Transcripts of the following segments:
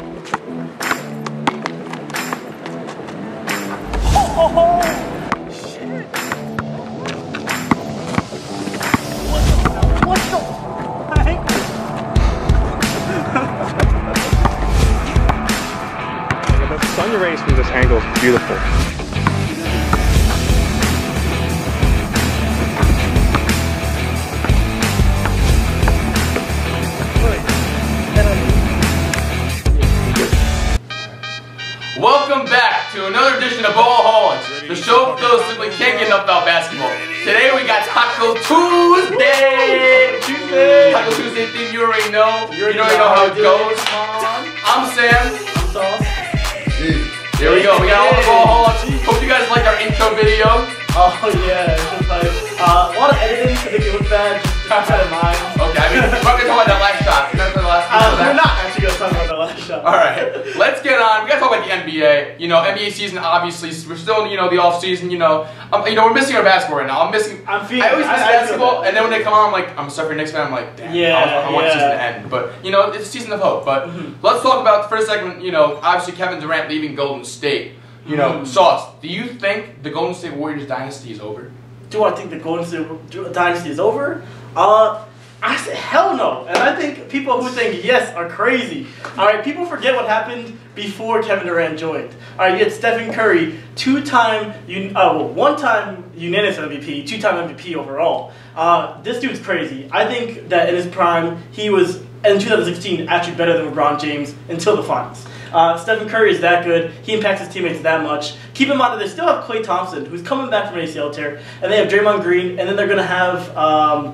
Oh, shit. What the heck? The sun rays from this angle is beautiful. Welcome back to another edition of Ballaholics, the show for those who simply can't get enough about basketball. Today we got Taco Tuesday! Taco Tuesday theme, you already know. You already know how it goes. I'm Sam. I'm Sauce. There we go, we got all the Ballaholics. Hope you guys liked our intro video. Oh yeah, it's just like, a lot of editing to make it look bad, just keep that in mind. Okay, I mean, we're not going to talk about that last shot. We're not actually going to talk about the last shot. Alright, let's get on. We got to talk about the NBA. You know, NBA season, obviously, we're still in, you know, the off season, we're missing our basketball right now. I always miss basketball, and then when they come on, I'm like, I'm sorry for Knicks fan, I'm like, damn, I want the season to end. But, you know, it's a season of hope. But let's talk about the first segment, obviously Kevin Durant leaving Golden State. Sauce, do you think the Golden State Warriors dynasty is over? Do I think the Golden State dynasty is over? I said hell no, and I think people who think yes are crazy. All right, people forget what happened before Kevin Durant joined. All right, you had Stephen Curry, one-time unanimous MVP, two-time MVP overall. This dude's crazy. I think that in his prime, he was in 2016 actually better than LeBron James until the finals. Stephen Curry is that good. He impacts his teammates that much. Keep in mind that they still have Klay Thompson, who's coming back from an ACL tear, and they have Draymond Green, and then they're going to have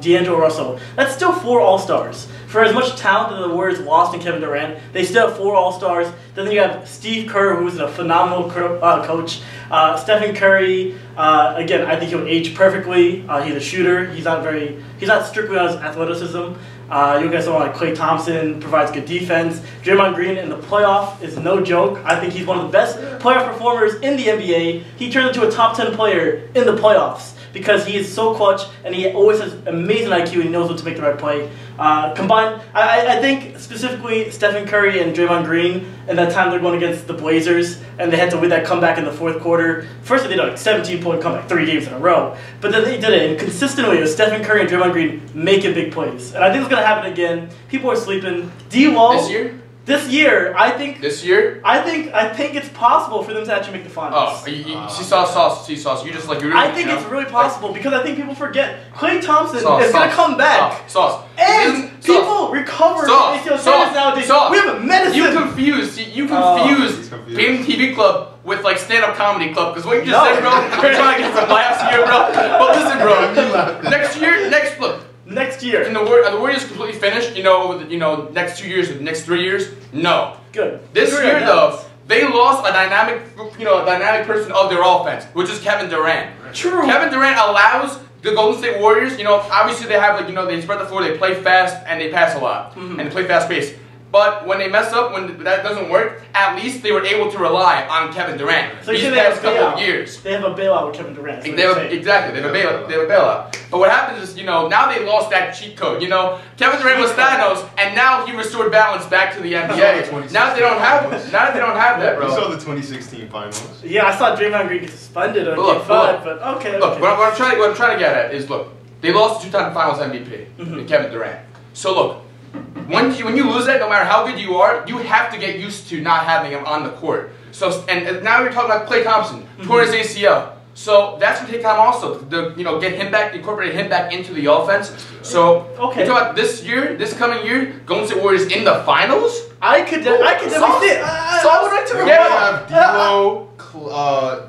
D'Angelo Russell. That's still 4 All-Stars. For as much talent that the Warriors lost in Kevin Durant, they still have 4 All-Stars. Then you have Steve Kerr, who's a phenomenal coach. Stephen Curry, again, I think he'll age perfectly. He's a shooter. He's not strictly on his athleticism. You guys know like Klay Thompson provides good defense. Draymond Green in the playoff is no joke. I think he's one of the best playoff performers in the NBA. He turned into a top 10 player in the playoffs because he is so clutch and he always has amazing IQ and he knows what to make the right play. Combined, I think specifically Stephen Curry and Draymond Green, and that time they're going against the Blazers and they had to win that comeback in the fourth quarter. First they did like 17-point comeback 3 games in a row, but then they did it and consistently with Stephen Curry and Draymond Green making big plays. And I think it's going to happen again. People are sleeping. D-Wall. This year? This year, I think. This year? I think it's possible for them to actually make the finals. Oh, see sauce. You just like you're. I think it's really possible because I think people forget Klay Thompson is going to come back. Sauce. And people recover from ACL tears nowadays. We have a medicine. You confused Game TV Club with like stand-up comedy club because what you just said, bro. We're trying to get some laughs here, bro. But listen, bro. Next year, and the Warriors completely finished. Next 2 years, next 3 years, no. Good. This year, though, they lost a dynamic person of their offense, which is Kevin Durant. True. Kevin Durant allows the Golden State Warriors. Obviously they have they spread the floor, they play fast, and they pass a lot, and they play fast pace. But when they mess up, when that doesn't work, at least they were able to rely on Kevin Durant so these past couple of years. They have a bailout with Kevin Durant. Exactly, they have a bailout. But what happens is, now they lost that cheat code. Kevin Durant was Thanos, and now he restored balance back to the NBA. Now they don't have that, bro. You saw the 2016 finals. Yeah, I saw Draymond Green get suspended on Game 5, but okay. Look, what I'm trying to get at is, look, they lost the 2-time Finals MVP in Kevin Durant. So look. When you lose that, no matter how good you are, you have to get used to not having him on the court. So and now we're talking about Klay Thompson, tore his ACL. So that's going to take time also to get him back, incorporate him back into the offense. So okay. We're talking about this coming year, Golden State Warriors in the finals. I could definitely see it. I would like to have D'Lo,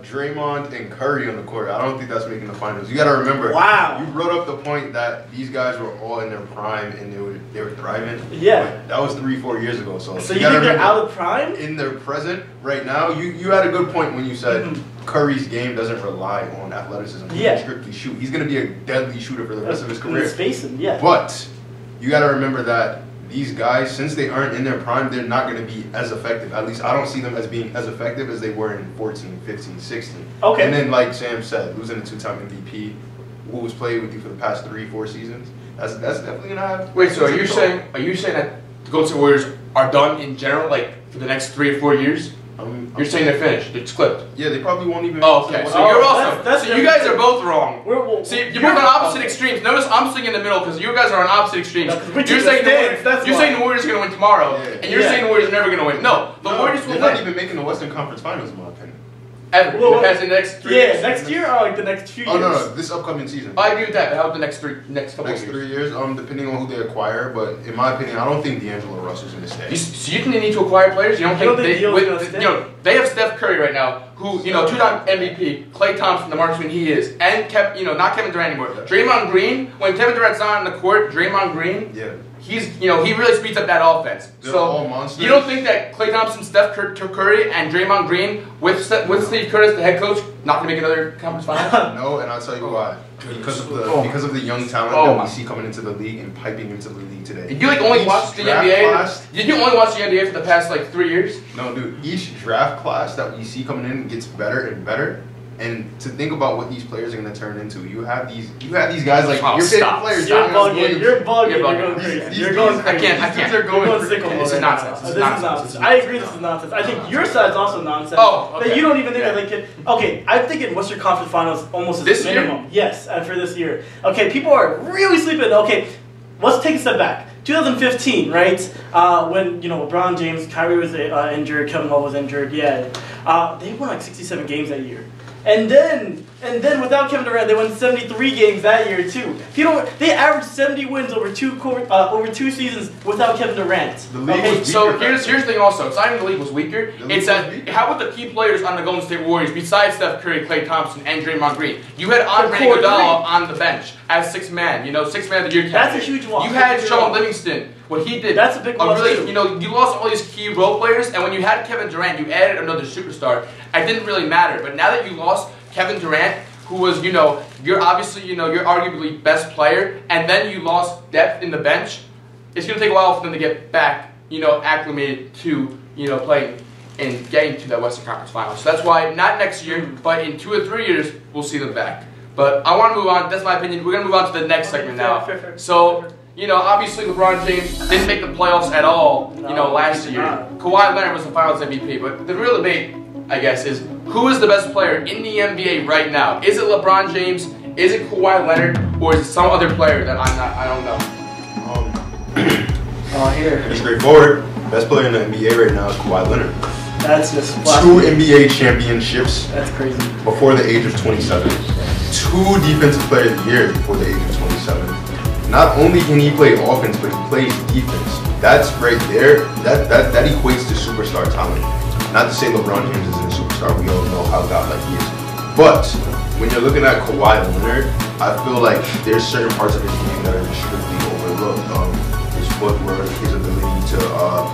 Draymond, and Curry on the court. I don't think that's making the finals. You got to remember. Wow. You brought up the point that these guys were all in their prime and they were thriving. Yeah. But that was 3-4 years ago. So you think they're out of prime? In their present right now, you had a good point when you said Curry's game doesn't rely on athleticism. He can strictly shoot. He's going to be a deadly shooter for the rest of his career. Spacing, yeah. But you got to remember that these guys, since they aren't in their prime, they're not going to be as effective. At least I don't see them as being as effective as they were in 14, 15, 16. Okay. And then, like Sam said, losing a 2-time MVP, who was played with you for the past 3-4 seasons, that's definitely going to have. Wait, so are you saying that the Golden State Warriors are done in general? Like for the next 3 or 4 years? You're saying they're finished. It's clipped. Yeah, they probably won't even. Oh, okay. So you're also. So you guys are both wrong. See, you're both on opposite extremes. Notice I'm sitting in the middle because you guys are on opposite extremes. You're saying the Warriors are going to win tomorrow, and you're saying the Warriors are never going to win. No, the Warriors will win. They're not even making the Western Conference Finals, in my opinion. Ever. As the next 3 years. Yeah, next year or like the next few years? Oh, no, this upcoming season. I agree with that, but how about the next couple Next of years? 3 years, depending on who they acquire, but in my opinion, I don't think D'Angelo Russell's going to stay. So you think they need to acquire players? You don't think they have Steph Curry right now, who, two-time MVP, Klay Thompson, the marksman he is, and not Kevin Durant anymore. Draymond Green, when Kevin Durant's not on the court, Draymond Green, he's, he really speeds up that offense. They're all monsters. You don't think that Klay Thompson, Steph Curry, and Draymond Green, with Steve Kerr as the head coach, not going to make another conference final? No, and I'll tell you why. Because of the young talent that we see coming into the league and piping into the league today. Did you only watch the NBA? Did you only watch the NBA for the past 3 years? No, dude. Each draft class that we see coming in gets better and better. And to think about what these players are going to turn into, you have these guys like your favorite players. You're bugging. You're going crazy. You're going crazy. I can't. This is nonsense. This is nonsense. I agree. This is nonsense. I think your side's also nonsense. Oh, okay. That you don't even think that they can. Okay, I'm thinking Western Conference Finals almost as a minimum. Yes, for this year. Okay, people are really sleeping. Okay, let's take a step back. 2015, right? When LeBron James, Kyrie was injured, Kevin Love was injured. Yeah, they won like 67 games that year. And then without Kevin Durant, they won 73 games that year too. They averaged 70 wins over two seasons without Kevin Durant. So here's the thing also. It's not even the league was weaker. It's that how about the key players on the Golden State Warriors besides Steph Curry, Klay Thompson, and Draymond Green? You had Andre Iguodala on the bench as sixth man. Sixth man of the year. That's a huge loss. You had Sean Livingston. What he did. That's a big loss too. You lost all these key role players, and when you had Kevin Durant, you added another superstar. It didn't really matter. But now that you lost Kevin Durant, who was, you're obviously, you're arguably best player, and then you lost depth in the bench, it's going to take a while for them to get back, acclimated to, playing and getting to that Western Conference Finals. So that's why, not next year, but in 2 or 3 years, we'll see them back. But I want to move on. That's my opinion. We're going to move on to the next segment now. Fair. So, obviously LeBron James didn't make the playoffs at all, last year. Kawhi Leonard was the Finals MVP, but the real debate, I guess, is who is the best player in the NBA right now? Is it LeBron James? Is it Kawhi Leonard? Or is it some other player that I don't know? Here. It's straightforward. Best player in the NBA right now is Kawhi Leonard. That's just 2 NBA championships. That's crazy. Before the age of 27. 2 defensive player of the year before the age of 27. Not only can he play offense, but he plays defense. That's right there. That equates to superstar talent. Not to say LeBron James isn't a superstar. We all know how godlike he is. But when you're looking at Kawhi Leonard, I feel like there's certain parts of his game that are just strictly overlooked. His footwork, his ability to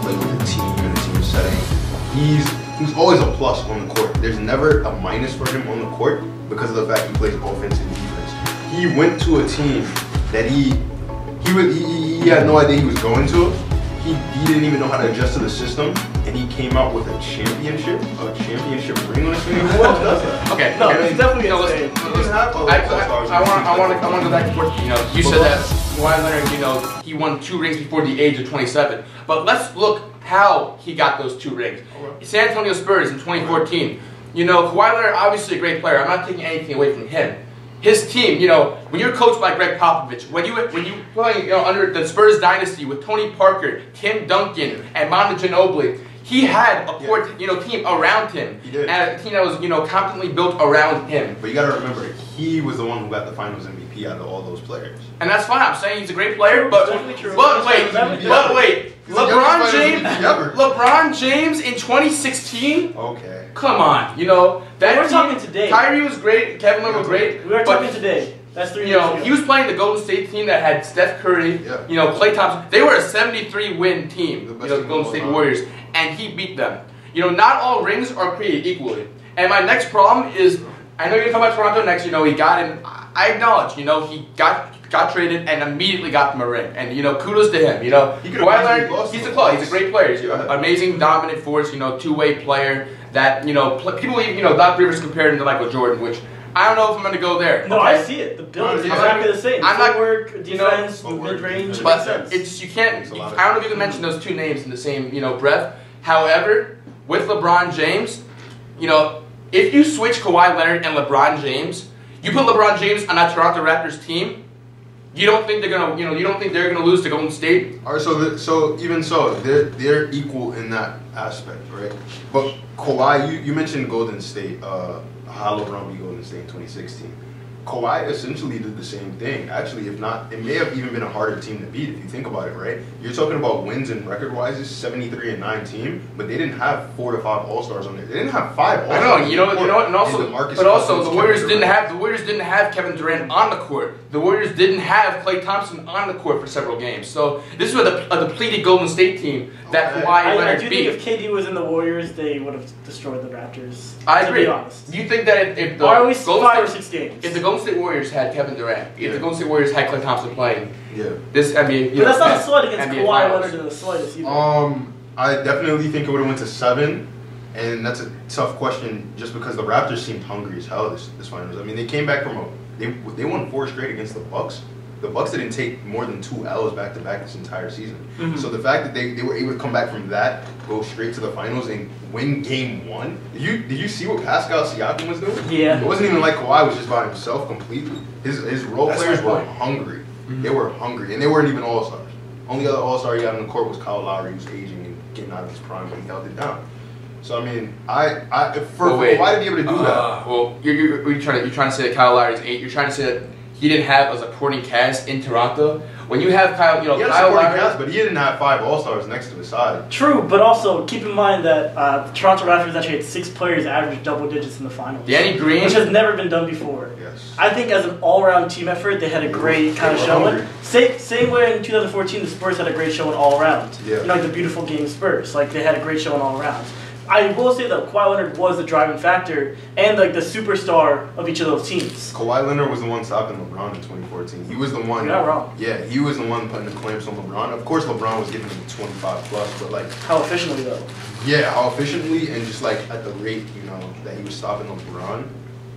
play with a team in a team setting. He's always a plus on the court. There's never a minus for him on the court because of the fact he plays offense and defense. He went to a team that he had no idea he was going to. He didn't even know how to adjust to the system, and he came out with a championship ring on his finger. Who else does that? Okay, no, it's definitely listen. I want to go back and forth. You said that Kawhi Leonard, he won 2 rings before the age of 27. But let's look how he got those 2 rings. San Antonio Spurs in 2014. Kawhi Leonard, obviously a great player. I'm not taking anything away from him. His team, when you're coached by Greg Popovich, when you play under the Spurs Dynasty with Tony Parker, Tim Duncan, and Manu Ginobili, he had a core team around him, and a team that was competently built around him. But you got to remember, he was the one who got the Finals MVP out of all those players. And that's fine. I'm saying he's a great player, but wait, LeBron James in 2016. Okay. Come on, we're talking today. Kyrie was great. Kevin Love was great. We are talking today. That's 3 years ago. He was playing the Golden State team that had Steph Curry, Klay Thompson. They were a 73-win team, the Golden State Warriors, and he beat them. Not all rings are created equally. And my next problem is, I know you're going to talk about Toronto next. He got in. I acknowledge, he got traded and immediately got them a ring. And, kudos to him. Kawhi Leonard, he's a club. He's a great player. He's an amazing, dominant force, two-way player that, people even, Doc Rivers compared him to Michael Jordan, which I don't know if I'm going to go there. No, I see it. The build is exactly the same. Footwork, defense, mid-range. But it's you can't, I don't know if you can mention those 2 names in the same, breath. However, with LeBron James, you know, if you switch Kawhi Leonard and LeBron James, you put LeBron James on that Toronto Raptors team, you don't think they're gonna, you don't think they're gonna lose to Golden State? All right, so even so, they're equal in that aspect, right? But Kawhi, you mentioned Golden State, how LeBron beat Golden State in 2016. Kawhi essentially did the same thing. Actually, if not, it may have even been a harder team to beat if you think about it, right? You're talking about wins and record-wise, 73-9 team, but they didn't have 4 to 5 All-Stars on there. They didn't have 5 All-Stars. I know, you know what, and also the Warriors didn't have Kevin Durant on the court. The Warriors didn't have Klay Thompson on the court for several games. So this was a depleted Golden State team that Kawhi Leonard beat. I do think if KD was in the Warriors, they would have destroyed the Raptors. I agree. To be honest. Do you think that if the or at least 5 or 6 games? If the Golden State Warriors had Kevin Durant, if the Golden State Warriors had Klay Thompson playing, this NBA, but that's not a slight against NBA Kawhi Finals. Leonard in the slightest either. I definitely think it would have went to 7, and that's a tough question just because the Raptors seemed hungry as hell this finals. I mean, they came back from they won 4 straight against the Bucks. The Bucks didn't take more than 2 L's back to back this entire season. So the fact that they were able to come back from that, go straight to the finals, and win Game 1. Did you see what Pascal Siakam was doing? Yeah. It wasn't even like Kawhi was just by himself completely. His role players were hungry. They were hungry, and they weren't even All-Stars. Only other All-Star he got on the court was Kyle Lowry, who's aging and getting out of his prime, but he held it down. So I mean, for Kawhi to be able to do that. Well, you're trying to say that Kyle Lowry's 8. You're trying to say that he didn't have a supporting cast in Toronto. When you have Kyle, he had a supporting cast, but he didn't have 5 All-Stars next to his side. True, but also keep in mind that the Toronto Raptors actually had 6 players average double digits in the finals. Danny Green, which has never been done before. Yes. I think as an all-around team effort, they had a great kind of showing. Same way in 2014, the Spurs had a great showing all around. Yeah. Like the beautiful game Spurs, like they had a great showing all around. I will say that Kawhi Leonard was the driving factor and like the superstar of each of those teams. Kawhi Leonard was the one stopping LeBron in 2014. He was the one. You're not wrong. Yeah, he was the one putting the clamps on LeBron. Of course, LeBron was giving him 25 plus, but like how efficiently though? Yeah, how efficiently and just like at the rate that he was stopping LeBron,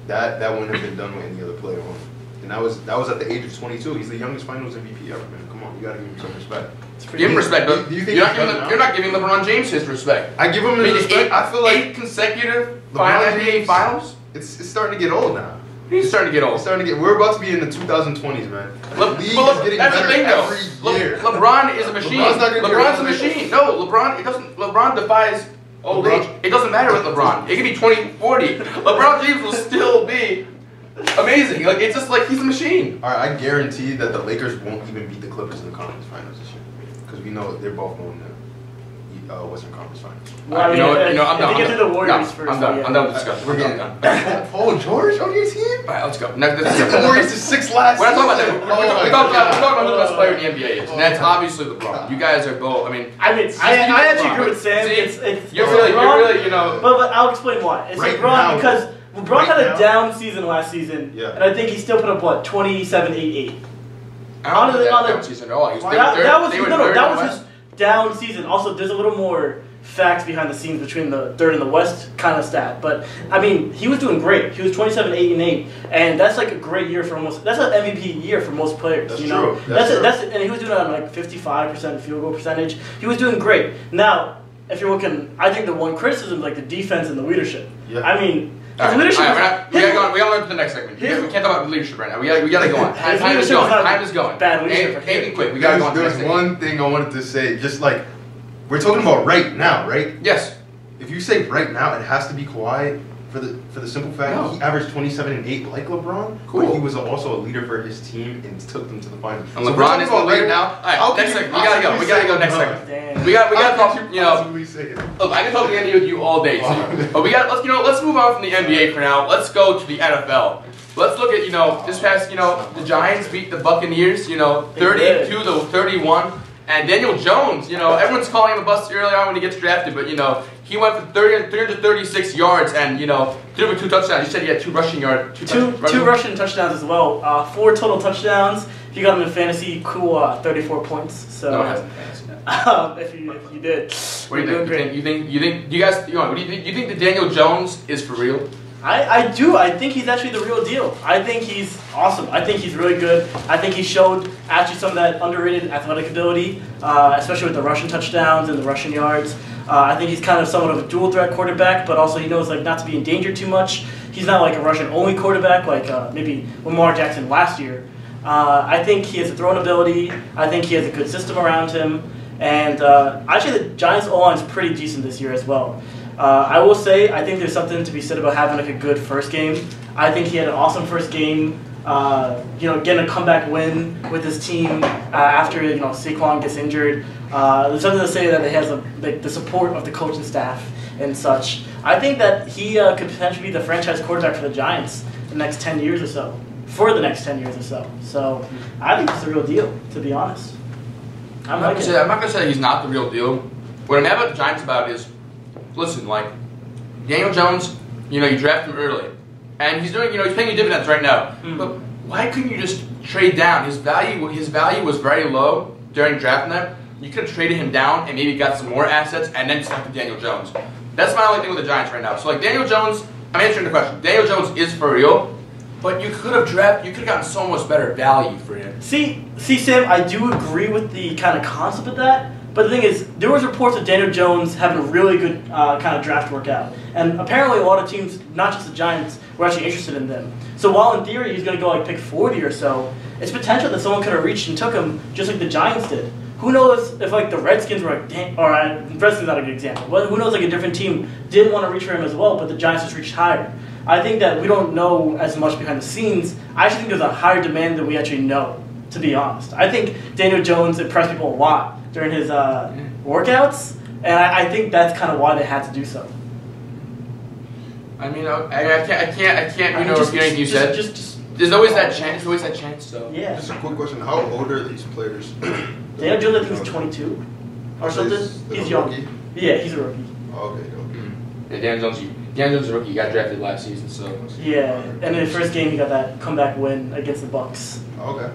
that wouldn't have been done with any other player on. And that was at the age of 22. He's the youngest Finals MVP ever, man. Come on, you gotta give him some respect. Give him respect, but you're not giving LeBron James his respect. I give him his respect. I feel like 8 consecutive NBA Finals. It's starting to get old now. He's starting to get old. We're about to be in the 2020s, man. The league is getting that's better the thing, though. every year. LeBron is a machine. LeBron's a machine. No, LeBron defies old age. It doesn't matter with LeBron. It could be 20, 40. LeBron James will still be amazing. Like it's just like he's a machine. All right, I guarantee that the Lakers won't even beat the Clippers in the conference finals this year because we know they're both going to Western Conference Finals. Well, I mean, I'm done. Get through the Warriors first. I'm done. I'm done with the discussion. We're done. Paul George on your team? All right, let's go. Next, the Warriors is 6 last. We're not talking about that. We're talking about who the best player in the NBA is, and that's obviously LeBron. You guys are both. I actually agree with Sam. You're really, But I'll explain why. It's right LeBron now, because LeBron had a down season last season, and I think he still put up 27, 8, 8. I don't think that down season at all. That was his down season. Also, there's a little more facts behind the scenes between the third and the West kind of stat. But I mean, he was doing great. He was 27, 8, and 8, and that's like a great year for almost. That's an MVP year for most players. That's true. That's and he was doing it on like 55% field goal percentage. He was doing great. Now, if you're looking, I think the one criticism is like the defense and the leadership. Yeah. I mean. We gotta go on to the next segment. We can't talk about leadership right now. We gotta go on. Time is going. Bad leadership. Hey, quick. We gotta go on to the next segment. There's one thing I wanted to say. Just like we're talking about right now, right? Yes. If you say right now, it has to be Kawhi for the simple fact he averaged 27 and 8 like LeBron. Cool. But he was also a leader for his team and took them to the finals. And so LeBron is right now. All right, next segment. We gotta go next segment. We gotta talk. Look, I can talk the NBA with you all day too. But let's move on from the NBA for now. Let's go to the NFL. Let's look at this past the Giants beat the Buccaneers 32 to 31. And Daniel Jones, everyone's calling him a bust early on when he gets drafted, but he went for 336 yards and threw for 2 touchdowns. You said he had 2 rushing yards, two rushing touchdowns as well. 4 total touchdowns. If you got him in fantasy, cool 34 points. So no, it hasn't fantasy. if you did, what do you think? You think the Daniel Jones is for real? I do. I think he's actually the real deal. I think he's awesome. I think he's really good. I think he showed actually some of that underrated athletic ability, especially with the rushing touchdowns and the rushing yards. I think he's kind of somewhat of a dual threat quarterback, but also he knows like not to be in danger too much. He's not like a rushing only quarterback like maybe Lamar Jackson last year. I think he has a throwing ability. I think he has a good system around him. And actually the Giants' O-line is pretty decent this year as well. I will say, I think there's something to be said about having like a good first game. I think he had an awesome first game. Getting a comeback win with his team after Saquon gets injured. There's something to say that he has the support of the coaching staff and such. I think that he could potentially be the franchise quarterback for the Giants the next 10 years or so. For the next 10 years or so. So I think it's the real deal, to be honest. I'm not gonna say he's not the real deal. What I'm mad about the Giants about is, listen, like Daniel Jones, you draft him early, and he's doing, he's paying you dividends right now. But why couldn't you just trade down? His value was very low during drafting that. You could have traded him down and maybe got some more assets and then selected Daniel Jones. That's my only thing with the Giants right now. So like Daniel Jones, I'm answering the question. Daniel Jones is for real. But you could have gotten so much better value for him. See, Sam, I do agree with the kind of concept of that. But the thing is, there was reports of Daniel Jones having a really good kind of draft workout. And apparently a lot of teams, not just the Giants, were actually interested in them. So while in theory he's going to go like pick 40 or so, it's potential that someone could have reached and took him just like the Giants did. Who knows if like the Redskins were like, Redskins not a good example, but who knows like a different team didn't want to reach for him as well, but the Giants just reached higher. I think that we don't know as much behind the scenes. I actually think there's a higher demand than we actually know, to be honest. I think Daniel Jones impressed people a lot during his workouts, and I think that's kind of why they had to do so. I mean, I can't repeat anything you said. There's always that chance, so. Yeah. Just a quick question. How old are these players? Daniel Jones, I think he's 22 or something. He's young. Rookie? Yeah, he's a rookie. Okay. Yeah, Daniel Jones is a rookie. He got drafted last season, so. Yeah, and in the first game he got that comeback win against the Bucks. Okay.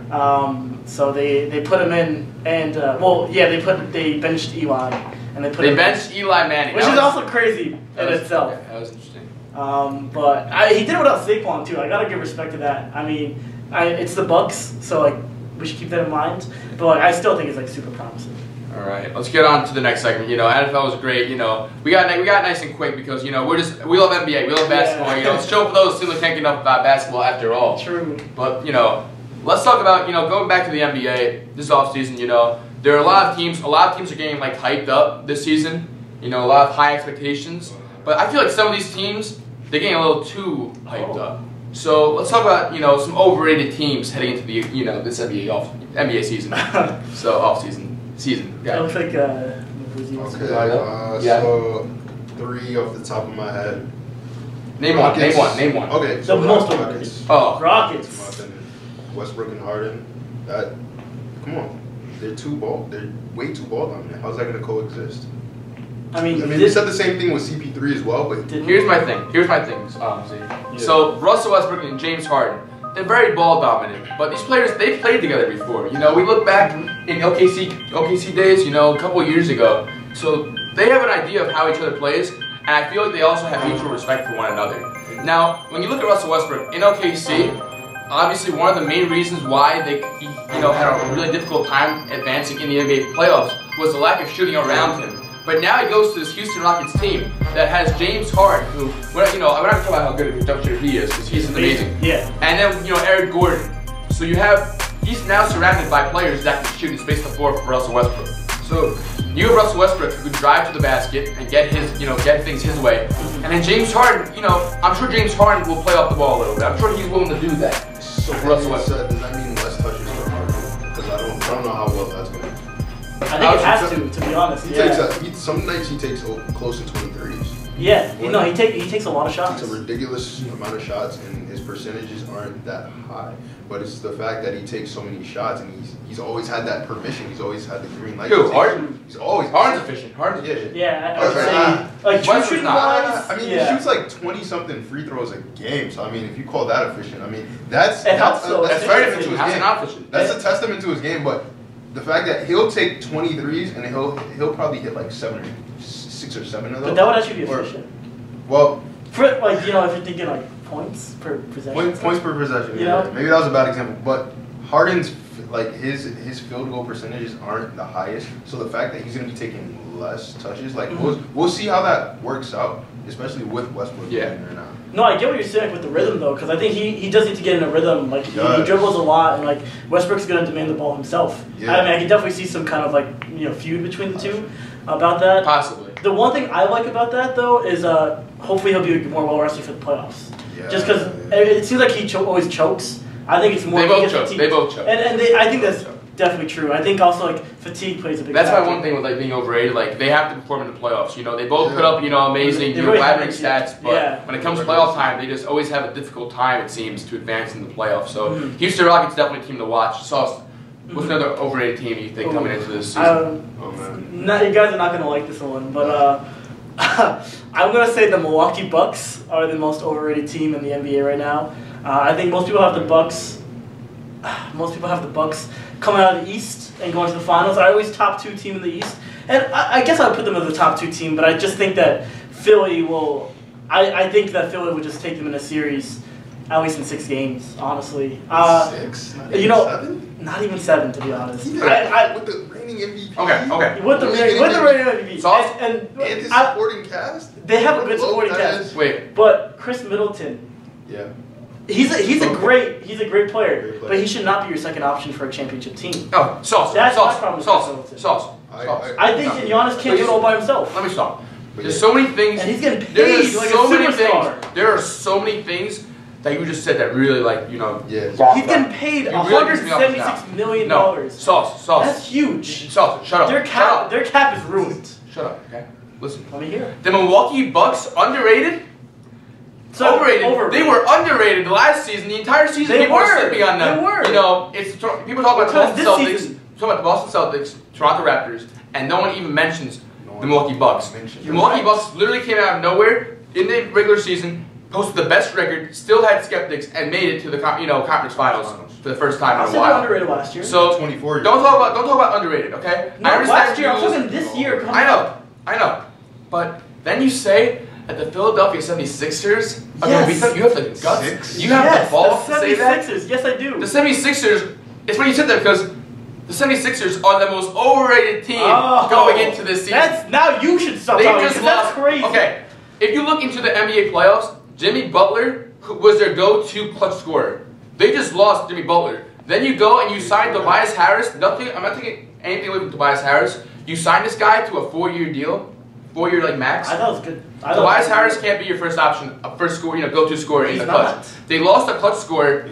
So they put him in, and they benched Eli, and they benched Eli Manning, which is also crazy in itself. Yeah, that was interesting. But he did it without Saquon too. I gotta give respect to that. I mean, it's the Bucks, so like we should keep that in mind. But like, I still think it's like super promising. All right, let's get on to the next segment. NFL was great. We got nice and quick because we love NBA, we love basketball. Yeah. It's show for those who can't get enough about basketball after all. True. But let's talk about going back to the NBA this offseason. There are a lot of teams. A lot of teams are getting like hyped up this season. A lot of high expectations. But I feel like some of these teams they're getting a little too hyped up. So let's talk about some overrated teams heading into the this NBA season. So offseason. Season. That looks like okay. So 3 off the top of my head. Name Rockets. one. Okay. So the most Rockets. Oh, Rockets. In my opinion, Westbrook and Harden. Come on, they're way too ball dominant. How's that going to coexist? I mean, we said the same thing with CP3 as well, but here's my thing. So Russell Westbrook and James Harden. They're very ball dominant, but these players, they've played together before. We look back in OKC days, a couple of years ago. So they have an idea of how each other plays, and I feel like they also have mutual respect for one another. Now, when you look at Russell Westbrook in OKC, obviously one of the main reasons why he had a really difficult time advancing in the NBA playoffs was the lack of shooting around him. But now he goes to this Houston Rockets team that has James Harden, who, we're not talking about how good of a producer he is, because he's amazing. Yeah. And then, Eric Gordon. So he's now surrounded by players that can shoot and space the floor for Russell Westbrook. So you have Russell Westbrook who can drive to the basket and get things his way. And then James Harden, I'm sure James Harden will play off the ball a little bit. I'm sure he's willing to do that. So for Russell Westbrook. Does that mean less touches for Harden? Because I don't know how well that's going to be. I think it has to be honest. Some nights he takes close to 23s. Yeah, he takes a lot of shots. He takes a ridiculous amount of shots, and his percentages aren't that high. But it's the fact that he takes so many shots, and he's always had that permission. He's always had the green light. Harden? He's always Harden's efficient. Harden's efficient. Yeah, I would say like Westbrook's not. I mean, he shoots like 20-something free throws a game. So I mean, if you call that efficient, I mean that's very efficient to his game. That's a testament to his game, but. The fact that he'll take 23s and he'll probably hit like 6 or 7 of those. But that would actually be efficient. Well, For like if you're thinking like points per possession. Points per possession. You know? Maybe that was a bad example, but Harden's his field goal percentages aren't the highest, so the fact that he's going to be taking less touches, like we'll see how that works out, especially with Westbrook being there now. No, I get what you're saying with the rhythm though, because I think he does need to get in a rhythm. Like he dribbles a lot, and like Westbrook's going to demand the ball himself. Yeah. I mean, I can definitely see some kind of like feud between the two about that. Possibly. The one thing I like about that though is hopefully he'll be more well rested for the playoffs. Yeah. Just because it seems like he always chokes. I think it's more. They both choke. They both choke. And I think that's definitely true. I think also like fatigue plays a big. That's factor. why one thing with like being overrated, like they have to perform in the playoffs. They both put up amazing, flattering stats, but when it comes to playoff time, they just always have a difficult time. It seems to advance in the playoffs. So Houston Rockets definitely a team to watch. Sauce, what's another overrated team you think coming into this season? You guys are not gonna like this one, but I'm gonna say the Milwaukee Bucks are the most overrated team in the NBA right now. I think most people have the Bucks. Most people have the Bucks coming out of the East and going to the finals. I always top 2 team in the East, and I guess I would put them as the top 2 team. But I just think that Philly will. I think that Philly would just take them in a series, at least in 6 games. Honestly, 6, not even 7? Not even 7 to be honest. With the reigning MVP. Okay. With the reigning MVP. Sauce? And his supporting cast. They have a good supporting cast. Wait, but Chris Middleton. Yeah. He's a great player, but he should not be your second option for a championship team. No, Sauce. That's my problem with Sauce. I think Giannis can't do it all by himself. Let me stop. There's so many things. And he's getting paid like a superstar. There are so many things that you just said that really Yeah. He's getting paid $176 million. No, Sauce. That's huge. Sauce, shut up. Their cap is ruined. Shut up, okay? Listen. Let me hear. The Milwaukee Bucks underrated? So overrated. They were underrated last season. The entire season, people were slipping on them. They were. People talk about the Boston Celtics, Toronto Raptors, and no one even mentions the Milwaukee Bucks. The Milwaukee Bucks literally came out of nowhere in the regular season, posted the best record, still had skeptics, and made it to the conference finals for the first time in a while. I said underrated last year. So 24 don't talk about underrated, okay? No, last year. I'm talking this year. I know, but then you say that the Philadelphia 76ers are going to beat them. You have the guts. You have the balls to say that. Yes, I do. The 76ers. It's funny you said that because the 76ers are the most overrated team going into this season. Now you should stop talking because that's crazy. Okay, if you look into the NBA playoffs, Jimmy Butler was their go-to clutch scorer. They just lost Jimmy Butler. Then you go and you sign Tobias Harris. I'm not taking anything away from Tobias Harris. You sign this guy to a 4-year deal. 4-year max. I thought it was good. Tobias Harris can't be your first option, go-to scorer in the clutch. They lost a clutch scorer.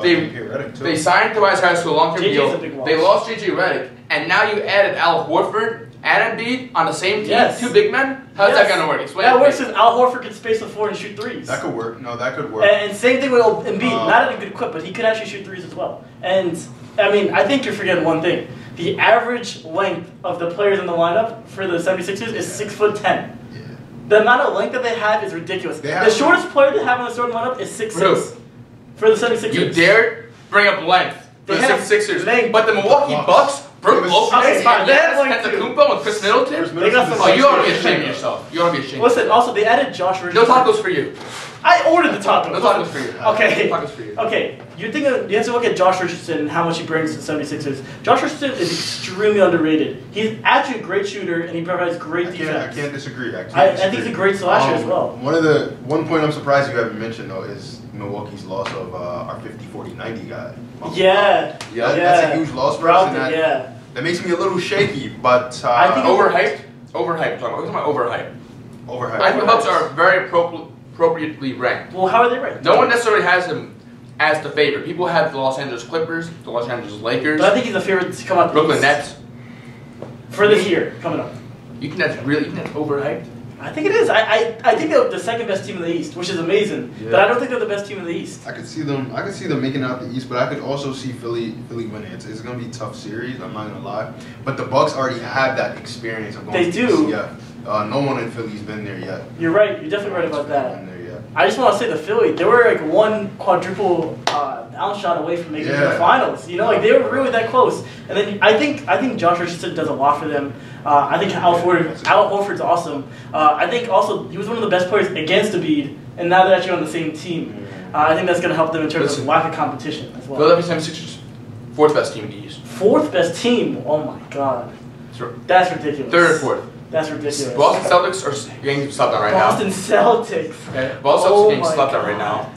They signed Tobias Harris to a long-term deal. They lost JJ Redick, and now you added Al Horford and Embiid on the same team. Yes. 2 big men. How's that gonna work? Explain. That works because Al Horford can space the floor and shoot threes. That could work. No, that could work. And same thing with Embiid. Not at a good clip, but he could actually shoot threes as well. And I think you're forgetting one thing. The average length of the players in the lineup for the 76ers is 6'10". Yeah. The amount of length that they have is ridiculous. The shortest player they have in the starting lineup is 6'6". For the 76ers. You dared bring up length for the 76ers. But the Milwaukee Bucks, Brook Lopez, Antetokounmpo, and Chris Middleton. You ought to be ashamed of yourself. You ought to be ashamed. Listen, also they added Josh Richardson. No tacos for you. I ordered the tacos. No tacos for you. Okay. Tacos for you. Okay. You have to look at Josh Richardson and how much he brings to the 76ers. Josh Richardson is extremely underrated. He's actually a great shooter and he provides great defense. I can't disagree. I think he's a great slasher as well. One point I'm surprised you haven't mentioned though is Milwaukee's loss of our 50-40-90 guy. Yeah. That's a huge loss for us. That makes me a little shaky, but I think overhyped. Overhyped. We're talking about overhyped. Overhyped. I think the Bucks are very appropriately ranked. Well, how are they ranked? No one necessarily has him as the favorite. People have the Los Angeles Clippers, the Los Angeles Lakers. But I think he's the favorite to come out. Brooklyn Nets. For this year coming up. You think that's overhyped? I think it is. I think they're the second best team in the East, which is amazing. Yeah. But I don't think they're the best team in the East. I could see them making it out the East, but I could also see Philly winning. It's going to be a tough series. I'm not going to lie. But the Bucks already have that experience of going to the East. Yeah. No one in Philly's been there yet. You're right. You're definitely right about that. I just want to say the Philly, they were like one quadruple down shot away from making it to the finals. They were really that close. And then I think Josh Richardson does a lot for them. I think Al Horford's awesome. I think also he was one of the best players against Embiid and now they're actually on the same team. I think that's going to help them in terms of lack of competition as well. Philadelphia 76ers, 4th best team in the East. 4th best team? Oh my god. That's ridiculous. 3rd or 4th. That's ridiculous. Boston Celtics are getting slept on right now. Boston Celtics. Okay. Boston Celtics are getting slept on right now.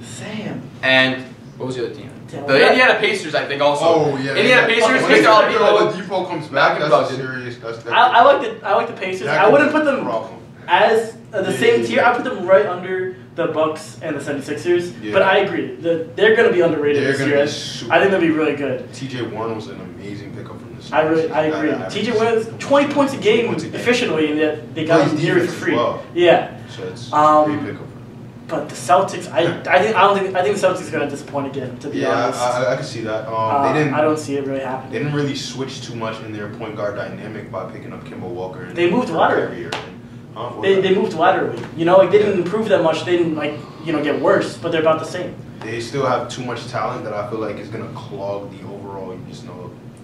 Sam. And what was the other team? The Indiana Pacers, I think, also. Oh yeah. Indiana Pacers. When Oladipo comes back, that's a serious. I like the Pacers. I wouldn't put them as the same tier. I put them right under the Bucks and the 76ers. Yeah. But I agree. They're going to be underrated this year. I think they'll be really good. TJ Warren was an amazing pickup from the Spurs. I agree. TJ Warren 20 points a game efficiently, and yet they got him nearly for free. Well. Yeah. So it's a great pickup. But the Celtics, I think the Celtics are going to disappoint again. To be honest, I can see that. I don't see it really happening. They didn't really switch too much in their point guard dynamic by picking up Kemba Walker. They moved laterally. They moved laterally. You know, like they didn't improve that much. They didn't get worse, but they're about the same. They still have too much talent that I feel like is going to clog the overall,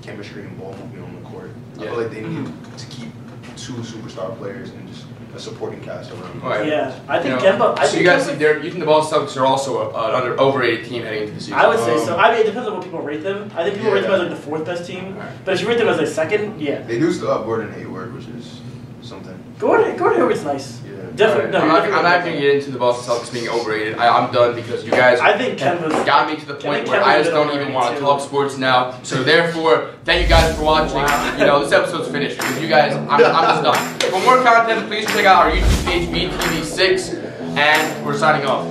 chemistry and ball movement on the court. I feel like they need to keep 2 superstar players and just a supporting cast around. Right. Yeah, I think Kemba. So you guys think you think the Boston Celtics are also an overrated team heading into the season? I would say so. I mean, it depends on what people rate them. I think people rate them as like the 4th best team. Right. But if you rate them as a 2nd, yeah. They do still have Gordon Hayward, which is something. Gordon Hayward's nice. Yeah. Definitely. Right. I'm not going to get into the Boston Celtics being overrated. I'm done because you guys got me to the point where I just don't even want to talk sports now. So therefore, thank you guys for watching. Wow. This episode's finished. Because you guys, I'm just done. For more content, please check out our YouTube page, BTV6, and we're signing off.